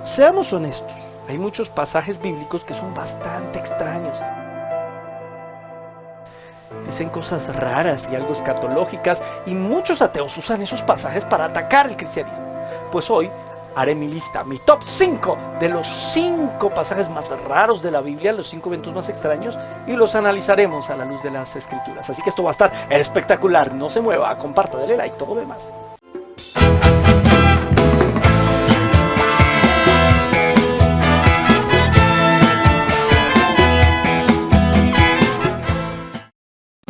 Seamos honestos, hay muchos pasajes bíblicos que son bastante extraños. Dicen cosas raras y algo escatológicas, y muchos ateos usan esos pasajes para atacar el cristianismo. Pues hoy haré mi lista, mi top 5 de los 5 pasajes más raros de la Biblia, los 5 eventos más extraños, y los analizaremos a la luz de las Escrituras. Así que esto va a estar espectacular. No se mueva, comparta, dale like, todo lo demás.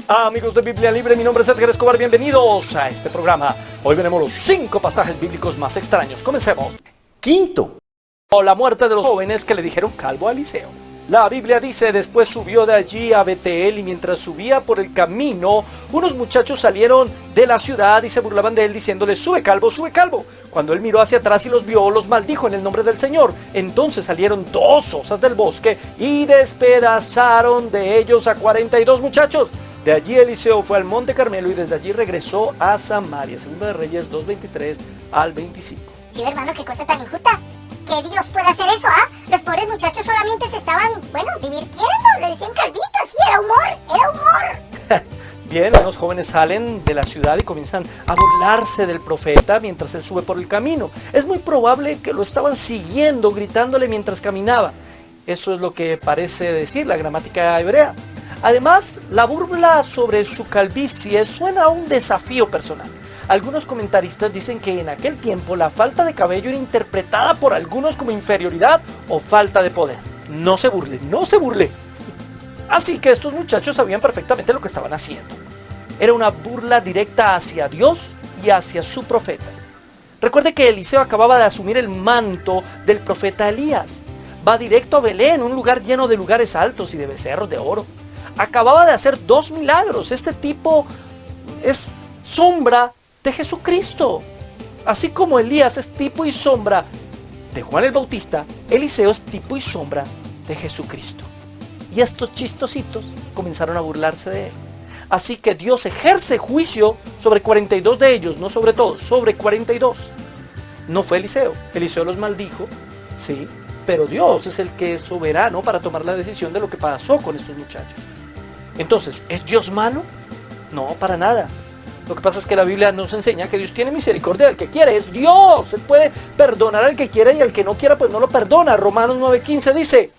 Amigos de Biblia Libre, mi nombre es Edgar Escobar, bienvenidos a este programa. Hoy veremos los 5 pasajes bíblicos más extraños. Comencemos. Quinto, la muerte de los jóvenes que le dijeron calvo a Eliseo. La Biblia dice: después subió de allí a Betel, y mientras subía por el camino, unos muchachos salieron de la ciudad y se burlaban de él, diciéndole: sube calvo, sube calvo. Cuando él miró hacia atrás y los vio, los maldijo en el nombre del Señor. Entonces salieron 2 osas del bosque y despedazaron de ellos a 42 muchachos. De allí Eliseo fue al monte Carmelo y desde allí regresó a Samaria. Segunda de Reyes 2:23 al 25. Sí, hermano, qué cosa tan injusta. ¿Qué Dios puede hacer eso, ah? Los pobres muchachos solamente se estaban, divirtiendo. Le decían calvito, así, era humor. Bien, unos jóvenes salen de la ciudad y comienzan a burlarse del profeta mientras él sube por el camino. Es muy probable que lo estaban siguiendo, gritándole mientras caminaba. Eso es lo que parece decir la gramática hebrea. Además, la burla sobre su calvicie suena a un desafío personal. Algunos comentaristas dicen que en aquel tiempo la falta de cabello era interpretada por algunos como inferioridad o falta de poder. No se burle, no se burle. Así que estos muchachos sabían perfectamente lo que estaban haciendo. Era una burla directa hacia Dios y hacia su profeta. Recuerde que Eliseo acababa de asumir el manto del profeta Elías. Va directo a Belén, un lugar lleno de lugares altos y de becerros de oro. Acababa de hacer 2 milagros. Este tipo es sombra de Jesucristo. Así como Elías es tipo y sombra de Juan el Bautista, Eliseo es tipo y sombra de Jesucristo. Y estos chistositos comenzaron a burlarse de él. Así que Dios ejerce juicio sobre 42 de ellos, no sobre todos, sobre 42. No fue Eliseo. Eliseo los maldijo, sí, pero Dios es el que es soberano para tomar la decisión de lo que pasó con estos muchachos. Entonces, ¿es Dios malo? No, para nada. Lo que pasa es que la Biblia nos enseña que Dios tiene misericordia del que quiere. Es Dios. Él puede perdonar al que quiera y al que no quiera pues no lo perdona. Romanos 9:15 dice: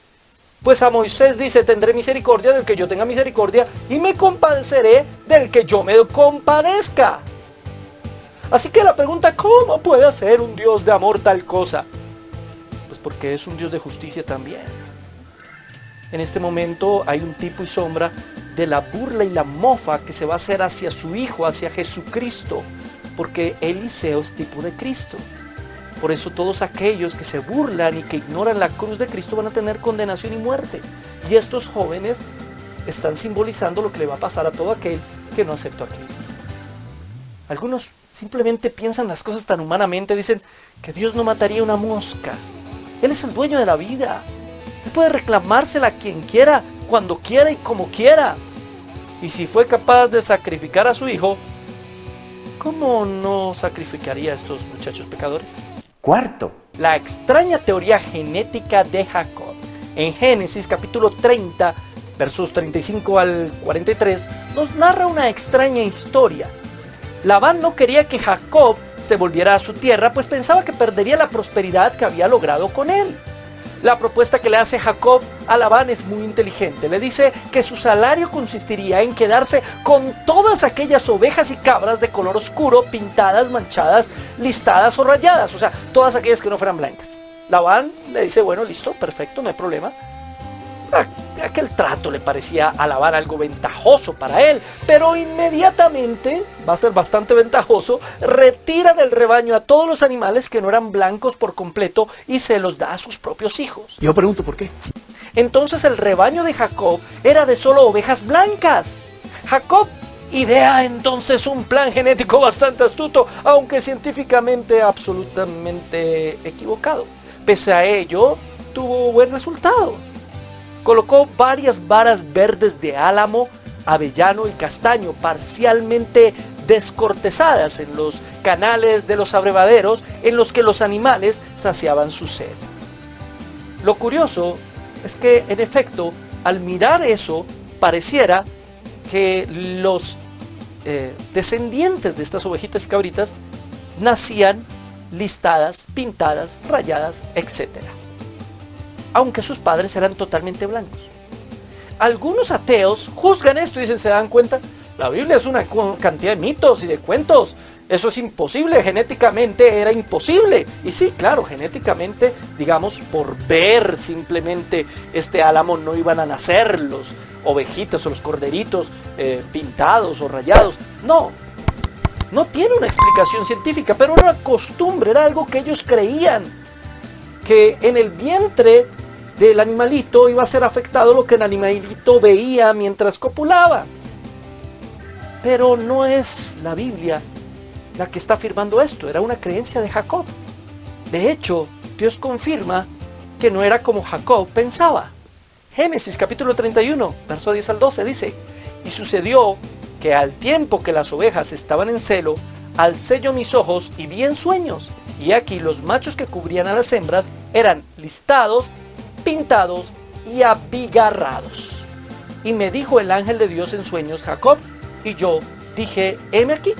pues a Moisés dice: tendré misericordia del que yo tenga misericordia y me compadeceré del que yo me compadezca. Así que la pregunta: ¿cómo puede hacer un Dios de amor tal cosa? Pues porque es un Dios de justicia también. En este momento hay un tipo y sombra de la burla y la mofa que se va a hacer hacia su Hijo, hacia Jesucristo, porque Eliseo es tipo de Cristo. Por eso todos aquellos que se burlan y que ignoran la cruz de Cristo van a tener condenación y muerte. Y estos jóvenes están simbolizando lo que le va a pasar a todo aquel que no aceptó a Cristo. Algunos simplemente piensan las cosas tan humanamente, dicen que Dios no mataría una mosca. Él es el dueño de la vida. Él puede reclamársela a quien quiera, cuando quiera y como quiera. Y si fue capaz de sacrificar a su hijo, ¿cómo no sacrificaría a estos muchachos pecadores? Cuarto, la extraña teoría genética de Jacob. En Génesis capítulo 30, versos 35 al 43, nos narra una extraña historia. Labán no quería que Jacob se volviera a su tierra, pues pensaba que perdería la prosperidad que había logrado con él. La propuesta que le hace Jacob a Labán es muy inteligente. Le dice que su salario consistiría en quedarse con todas aquellas ovejas y cabras de color oscuro, pintadas, manchadas, listadas o rayadas. O sea, todas aquellas que no fueran blancas. Labán le dice: bueno, listo, perfecto, no hay problema. Aquel trato le parecía a Labán algo ventajoso para él, pero inmediatamente, va a ser bastante ventajoso, retira del rebaño a todos los animales que no eran blancos por completo y se los da a sus propios hijos. yo pregunto por qué. Entonces el rebaño de Jacob era de solo ovejas blancas. Jacob idea entonces un plan genético bastante astuto, aunque científicamente absolutamente equivocado. Pese a ello, tuvo buen resultado. Colocó varias varas verdes de álamo, avellano y castaño parcialmente descortezadas en los canales de los abrevaderos en los que los animales saciaban su sed. Lo curioso es que, en efecto, al mirar eso, pareciera que los descendientes de estas ovejitas y cabritas nacían listadas, pintadas, rayadas, etc. Aunque sus padres eran totalmente blancos. Algunos ateos juzgan esto y dicen, ¿se dan cuenta? La Biblia es una cantidad de mitos y de cuentos. Eso es imposible, genéticamente era imposible. Y sí, claro, genéticamente, digamos, por ver simplemente este álamo no iban a nacer los ovejitas o los corderitos pintados o rayados. No tiene una explicación científica, pero era una costumbre, era algo que ellos creían, que en el vientre del animalito iba a ser afectado lo que el animalito veía mientras copulaba. Pero no es la Biblia la que está afirmando esto, era una creencia de Jacob. De hecho, Dios confirma que no era como Jacob pensaba. Génesis capítulo 31, verso 10 al 12 dice, y sucedió que al tiempo que las ovejas estaban en celo, alcé yo mis ojos y vi en sueños, y aquí los machos que cubrían a las hembras eran listados, pintados y abigarrados. Y me dijo el ángel de Dios en sueños, Jacob, y yo dije, heme aquí.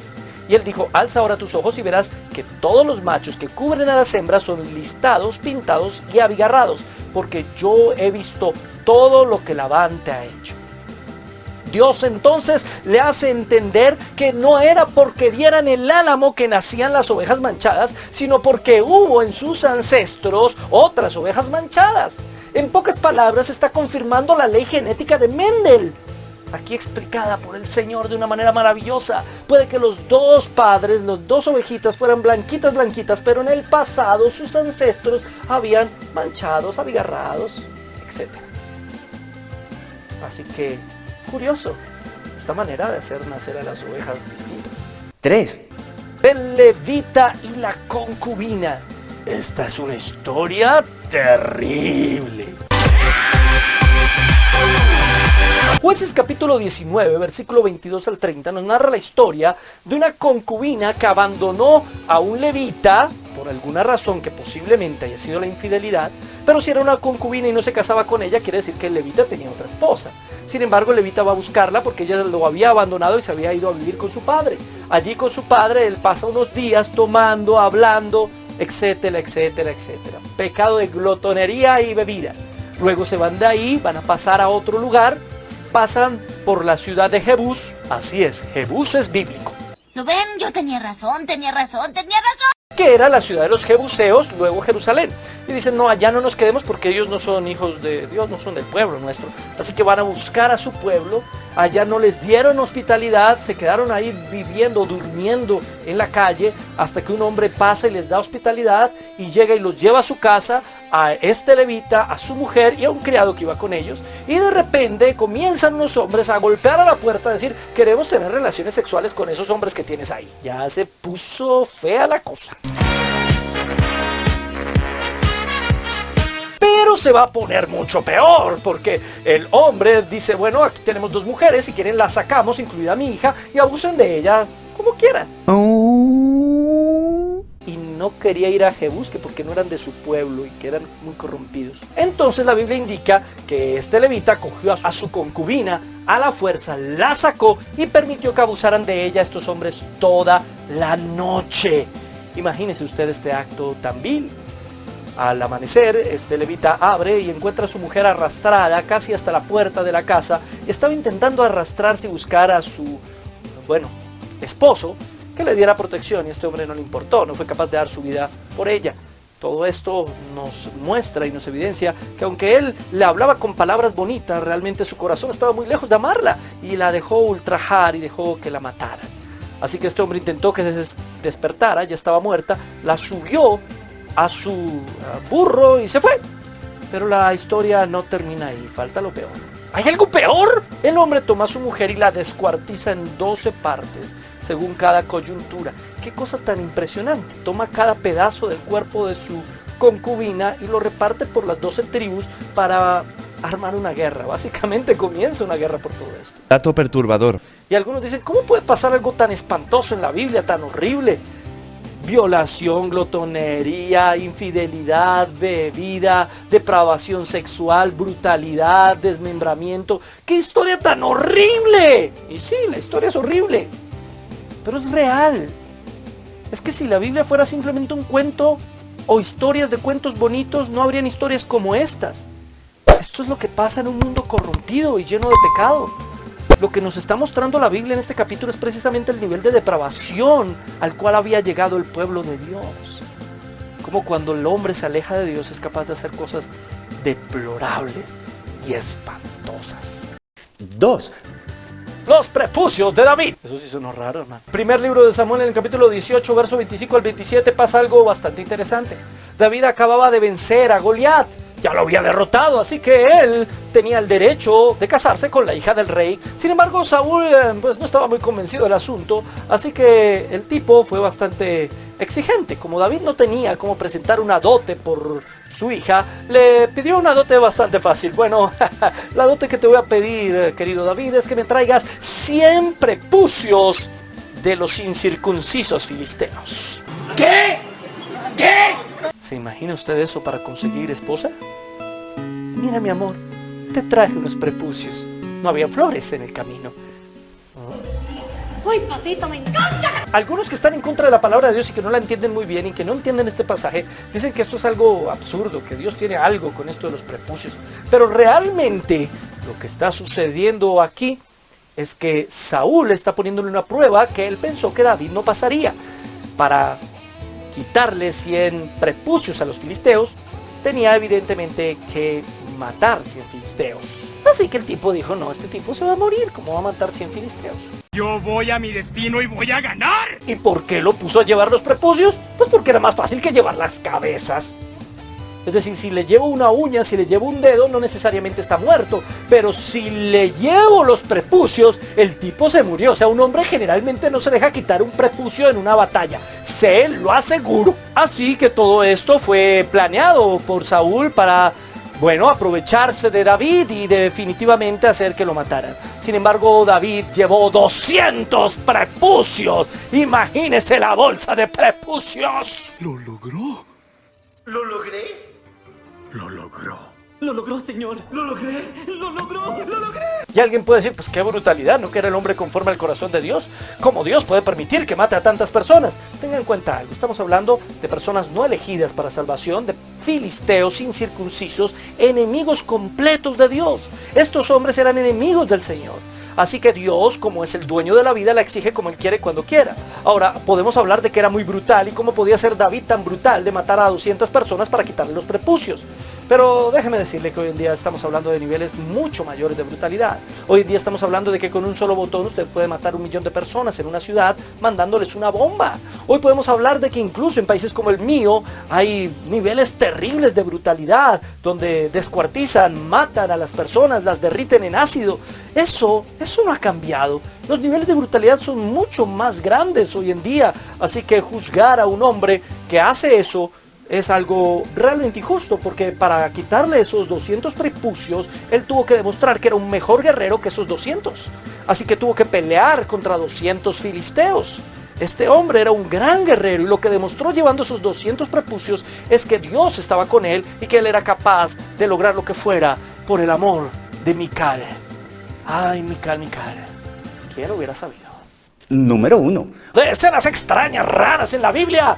Y él dijo, alza ahora tus ojos y verás que todos los machos que cubren a las hembras son listados, pintados y abigarrados, porque yo he visto todo lo que Labán te ha hecho. Dios entonces le hace entender que no era porque vieran el álamo que nacían las ovejas manchadas, sino porque hubo en sus ancestros otras ovejas manchadas. En pocas palabras está confirmando la ley genética de Mendel, aquí explicada por el Señor de una manera maravillosa. Puede que los dos padres, los dos ovejitas fueran blanquitas, pero en el pasado sus ancestros habían manchados, abigarrados, etc. Así que, curioso, esta manera de hacer nacer a las ovejas distintas. 3. El levita y la concubina. Esta es una historia terrible. Jueces capítulo 19, versículo 22 al 30 nos narra la historia de una concubina que abandonó a un levita por alguna razón que posiblemente haya sido la infidelidad, pero si era una concubina y no se casaba con ella, quiere decir que el levita tenía otra esposa. Sin embargo, el levita va a buscarla porque ella lo había abandonado y se había ido a vivir con su padre. Allí con su padre él pasa unos días tomando, hablando, etcétera, etcétera, etcétera. Pecado de glotonería y bebida. Luego se van de ahí, van a pasar a otro lugar, pasan por la ciudad de Jebús. Así es, Jebús es bíblico. ¿Lo ven? Yo tenía razón. Que era la ciudad de los jebuseos, luego Jerusalén. Y dicen, no, allá no nos quedemos porque ellos no son hijos de Dios, no son del pueblo nuestro. Así que van a buscar a su pueblo. Allá no les dieron hospitalidad, se quedaron ahí viviendo, durmiendo en la calle, hasta que un hombre pasa y les da hospitalidad y llega y los lleva a su casa, a este levita, a su mujer y a un criado que iba con ellos. Y de repente comienzan unos hombres a golpear a la puerta, a decir, queremos tener relaciones sexuales con esos hombres que tienes ahí. Ya se puso fea la cosa. Pero se va a poner mucho peor, porque el hombre dice, bueno, aquí tenemos dos mujeres, si quieren las sacamos, incluida mi hija, y abusen de ellas como quieran. Y no quería ir a Jebús, que porque no eran de su pueblo y que eran muy corrompidos. Entonces la Biblia indica que este levita cogió a su concubina a la fuerza, la sacó y permitió que abusaran de ella estos hombres toda la noche. Imagínense usted este acto tan vil. Al amanecer, este levita abre y encuentra a su mujer arrastrada casi hasta la puerta de la casa. Estaba intentando arrastrarse y buscar a su, esposo, que le diera protección, y este hombre no le importó, no fue capaz de dar su vida por ella. Todo esto nos muestra y nos evidencia que aunque él le hablaba con palabras bonitas, realmente su corazón estaba muy lejos de amarla y la dejó ultrajar y dejó que la mataran. Así que este hombre intentó que despertara, ya estaba muerta, la subió a su burro y se fue. Pero la historia no termina ahí, falta lo peor. ¿Hay algo peor? El hombre toma a su mujer y la descuartiza en 12 partes, según cada coyuntura. Qué cosa tan impresionante. Toma cada pedazo del cuerpo de su concubina y lo reparte por las 12 tribus para armar una guerra. Básicamente comienza una guerra por todo esto. Dato perturbador. Y algunos dicen, ¿cómo puede pasar algo tan espantoso en la Biblia, tan horrible? violación, glotonería, infidelidad, bebida, depravación sexual, brutalidad, desmembramiento. ¡Qué historia tan horrible! Y sí, la historia es horrible, pero es real. Es que si la Biblia fuera simplemente un cuento o historias de cuentos bonitos, no habrían historias como estas. Esto es lo que pasa en un mundo corrompido y lleno de pecado. Lo que nos está mostrando la Biblia en este capítulo es precisamente el nivel de depravación al cual había llegado el pueblo de Dios. Como cuando el hombre se aleja de Dios es capaz de hacer cosas deplorables y espantosas. 2. Los prepucios de David. Eso sí sonó raro, hermano. Primer libro de Samuel, en el capítulo 18, verso 25 al 27, pasa algo bastante interesante. David acababa de vencer a Goliat. Ya lo había derrotado, así que él tenía el derecho de casarse con la hija del rey. Sin embargo, Saúl pues no estaba muy convencido del asunto, así que el tipo fue bastante exigente. Como David no tenía cómo presentar una dote por su hija, le pidió una dote bastante fácil. Bueno, la dote que te voy a pedir, querido David, es que me traigas 100 prepucios de los incircuncisos filisteos. ¿Qué? ¿Qué? ¿Se imagina usted eso para conseguir esposa? Mira, mi amor, te traje unos prepucios. No había flores en el camino. ¡Uy, papito, me encanta! Algunos que están en contra de la palabra de Dios y que no la entienden muy bien y que no entienden este pasaje, dicen que esto es algo absurdo, que Dios tiene algo con esto de los prepucios. Pero realmente lo que está sucediendo aquí es que Saúl está poniéndole una prueba que él pensó que David no pasaría. Para quitarle 100 prepucios a los filisteos, tenía evidentemente que matar 100 filisteos. Así que el tipo dijo, no, este tipo se va a morir, ¿cómo va a matar 100 filisteos? Yo voy a mi destino y voy a ganar. ¿Y por qué lo puso a llevar los prepucios? Pues porque era más fácil que llevar las cabezas. Es decir, si le llevo una uña, si le llevo un dedo, no necesariamente está muerto. Pero si le llevo los prepucios, el tipo se murió. O sea, un hombre generalmente no se deja quitar un prepucio en una batalla. Se lo aseguro. Así que todo esto fue planeado por Saúl para, bueno, aprovecharse de David y definitivamente hacer que lo mataran. Sin embargo, David llevó 200 prepucios. Imagínese la bolsa de prepucios. ¿Lo logró? ¿Lo logré? Lo logró. Lo logró, señor. Lo logré. Lo logró. Lo logré. Y alguien puede decir, pues qué brutalidad, ¿no? Que era el hombre conforme al corazón de Dios. ¿Cómo Dios puede permitir que mate a tantas personas? Tengan en cuenta algo, estamos hablando de personas no elegidas para salvación, de filisteos incircuncisos, enemigos completos de Dios. Estos hombres eran enemigos del Señor. Así que Dios, como es el dueño de la vida, la exige como Él quiere cuando quiera. Ahora, podemos hablar de que era muy brutal y cómo podía ser David tan brutal de matar a 200 personas para quitarle los prepucios. Pero déjeme decirle que hoy en día estamos hablando de niveles mucho mayores de brutalidad. Hoy en día estamos hablando de que con un solo botón usted puede matar 1 millón de personas en una ciudad mandándoles una bomba. Hoy podemos hablar de que incluso en países como el mío hay niveles terribles de brutalidad, donde descuartizan, matan a las personas, las derriten en ácido. Eso no ha cambiado. Los niveles de brutalidad son mucho más grandes hoy en día. Así que juzgar a un hombre que hace eso es algo realmente injusto, porque para quitarle esos 200 prepucios, él tuvo que demostrar que era un mejor guerrero que esos 200. Así que tuvo que pelear contra 200 filisteos. Este hombre era un gran guerrero y lo que demostró llevando esos 200 prepucios es que Dios estaba con él y que él era capaz de lograr lo que fuera por el amor de Mical. Ay, Mical. ¿Quién lo hubiera sabido? Número 1. De escenas extrañas, raras en la Biblia.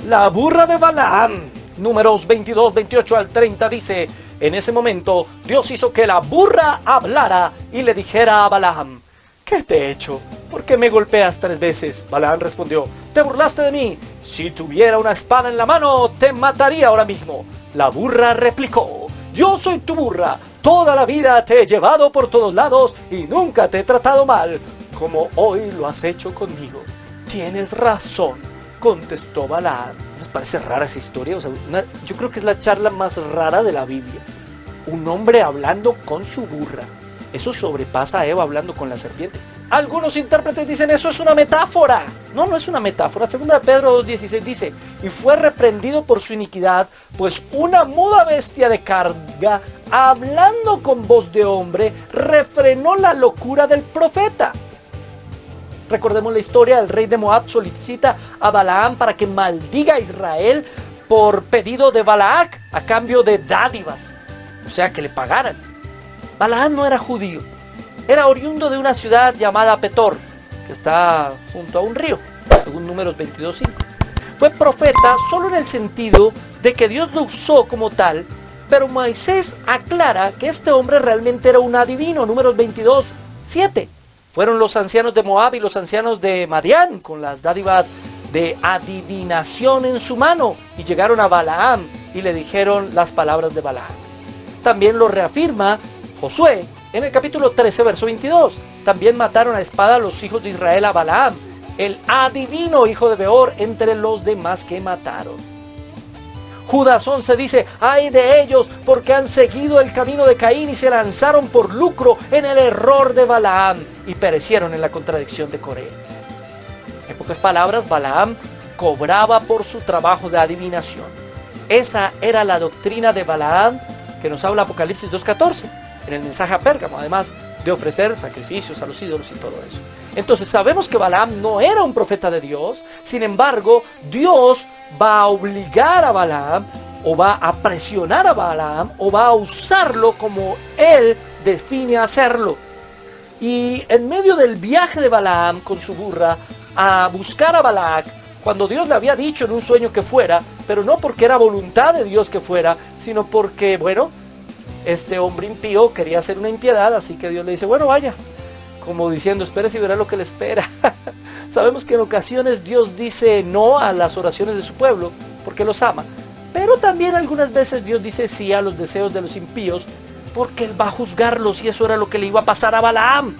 La burra de Balaam. Números 22, 28 al 30 dice: en ese momento Dios hizo que la burra hablara y le dijera a Balaam: ¿qué te he hecho? ¿Por qué me golpeas 3 veces? Balaam respondió: te burlaste de mí. Si tuviera una espada en la mano, te mataría ahora mismo. La burra replicó: yo soy tu burra. Toda la vida te he llevado por todos lados y nunca te he tratado mal, como hoy lo has hecho conmigo. Tienes razón, contestó Balaam. ¿Les parece rara esa historia? O sea, yo creo que es la charla más rara de la Biblia. Un hombre hablando con su burra. Eso sobrepasa a Eva hablando con la serpiente. Algunos intérpretes dicen eso es una metáfora. No, no es una metáfora. Segunda de Pedro 2:16 dice: y fue reprendido por su iniquidad, pues una muda bestia de carga, hablando con voz de hombre, refrenó la locura del profeta. Recordemos la historia, el rey de Moab solicita a Balaam para que maldiga a Israel por pedido de Balac a cambio de dádivas, o sea que le pagaran. Balaam no era judío, era oriundo de una ciudad llamada Petor, que está junto a un río, según Números 22:5. Fue profeta solo en el sentido de que Dios lo usó como tal, pero Moisés aclara que este hombre realmente era un adivino, Números 22:7. Fueron los ancianos de Moab y los ancianos de Madián con las dádivas de adivinación en su mano y llegaron a Balaam y le dijeron las palabras de Balaam. También lo reafirma Josué en el capítulo 13, verso 22. También mataron a espada los hijos de Israel a Balaam, el adivino hijo de Beor, entre los demás que mataron. Judas 11 dice: ay de ellos, porque han seguido el camino de Caín y se lanzaron por lucro en el error de Balaam y perecieron en la contradicción de Coré. En pocas palabras, Balaam cobraba por su trabajo de adivinación. Esa era la doctrina de Balaam que nos habla Apocalipsis 2:14 en el mensaje a Pérgamo, además de ofrecer sacrificios a los ídolos y todo eso. Entonces sabemos que Balaam no era un profeta de Dios. Sin embargo, Dios va a obligar a Balaam, o va a presionar a Balaam, o va a usarlo como él define hacerlo. Y en medio del viaje de Balaam con su burra a buscar a Balac, cuando Dios le había dicho en un sueño que fuera, pero no porque era voluntad de Dios que fuera, sino porque, bueno, este hombre impío quería hacer una impiedad, así que Dios le dice: bueno, vaya, como diciendo, espérese y verá lo que le espera. Sabemos que en ocasiones Dios dice no a las oraciones de su pueblo, porque los ama, pero también algunas veces Dios dice sí a los deseos de los impíos, porque Él va a juzgarlos, y eso era lo que le iba a pasar a Balaam.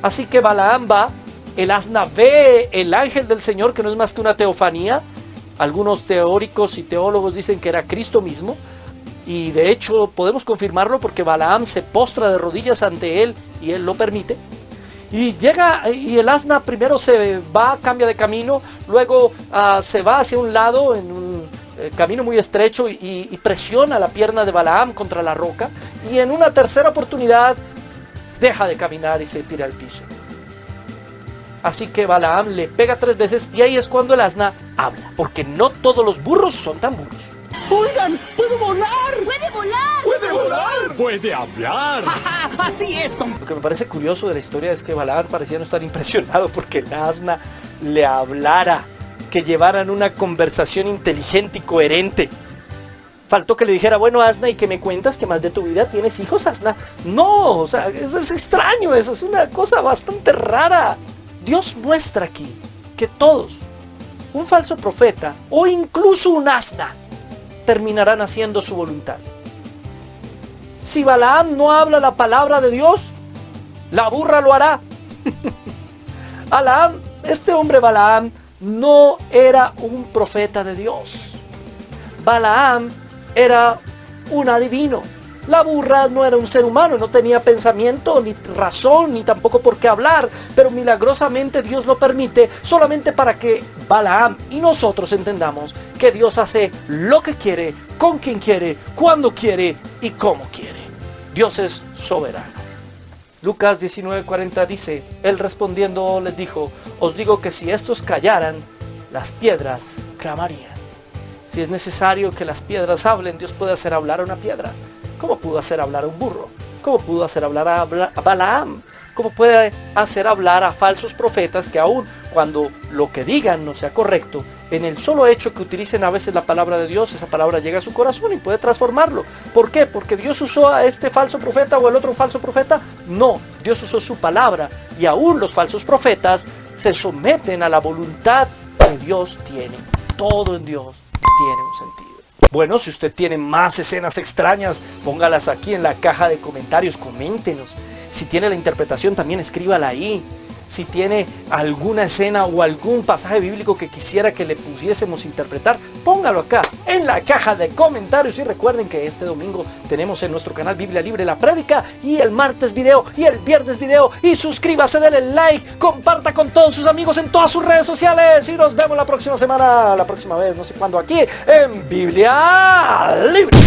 Así que Balaam va, el asna ve el ángel del Señor, que no es más que una teofanía. Algunos teóricos y teólogos dicen que era Cristo mismo, y de hecho podemos confirmarlo porque Balaam se postra de rodillas ante él y él lo permite. Y llega, y el asna primero se va, cambia de camino, luego se va hacia un lado en un camino muy estrecho y presiona la pierna de Balaam contra la roca, y en una tercera oportunidad deja de caminar y se tira al piso. Así que Balaam le pega 3 veces, y ahí es cuando el asna habla, porque no todos los burros son tan burros. ¡Oigan! ¡Puedo volar! ¡Puede volar! ¡Puede volar! ¡Puede hablar! Así es, Tom. Lo que me parece curioso de la historia es que Balaam parecía no estar impresionado porque el asna le hablara, que llevaran una conversación inteligente y coherente. Faltó que le dijera: bueno, asna, ¿y qué me cuentas? ¿Qué más de tu vida? ¿Tienes hijos, asna? No, o sea, eso es extraño, eso es una cosa bastante rara. Dios muestra aquí que todos, un falso profeta o incluso un asna, terminarán haciendo su voluntad. Si Balaam no habla la palabra de Dios, la burra lo hará. Este hombre Balaam no era un profeta de Dios. Balaam era un adivino. La burra no era un ser humano, no tenía pensamiento, ni razón, ni tampoco por qué hablar, pero milagrosamente Dios lo permite solamente para que Balaam y nosotros entendamos que Dios hace lo que quiere, con quien quiere, cuando quiere y cómo quiere. Dios es soberano. Lucas 19:40 dice: Él respondiendo les dijo: os digo que si estos callaran, las piedras clamarían. Si es necesario que las piedras hablen, Dios puede hacer hablar a una piedra. ¿Cómo pudo hacer hablar a un burro? ¿Cómo pudo hacer hablar a Balaam? ¿Cómo puede hacer hablar a falsos profetas que aun cuando lo que digan no sea correcto, en el solo hecho que utilicen a veces la palabra de Dios, esa palabra llega a su corazón y puede transformarlo? ¿Por qué? ¿Porque Dios usó a este falso profeta o el otro falso profeta? No, Dios usó su palabra, y aún los falsos profetas se someten a la voluntad que Dios tiene. Todo en Dios tiene un sentido. Bueno, si usted tiene más escenas extrañas, póngalas aquí en la caja de comentarios, coméntenos. Si tiene la interpretación, también escríbala ahí. Si tiene alguna escena o algún pasaje bíblico que quisiera que le pudiésemos interpretar, póngalo acá en la caja de comentarios. Y recuerden que este domingo tenemos en nuestro canal Biblia Libre la prédica, y el martes video y el viernes video. Y suscríbase, denle like, comparta con todos sus amigos en todas sus redes sociales. Y nos vemos la próxima semana, la próxima vez, no sé cuándo, aquí en Biblia Libre.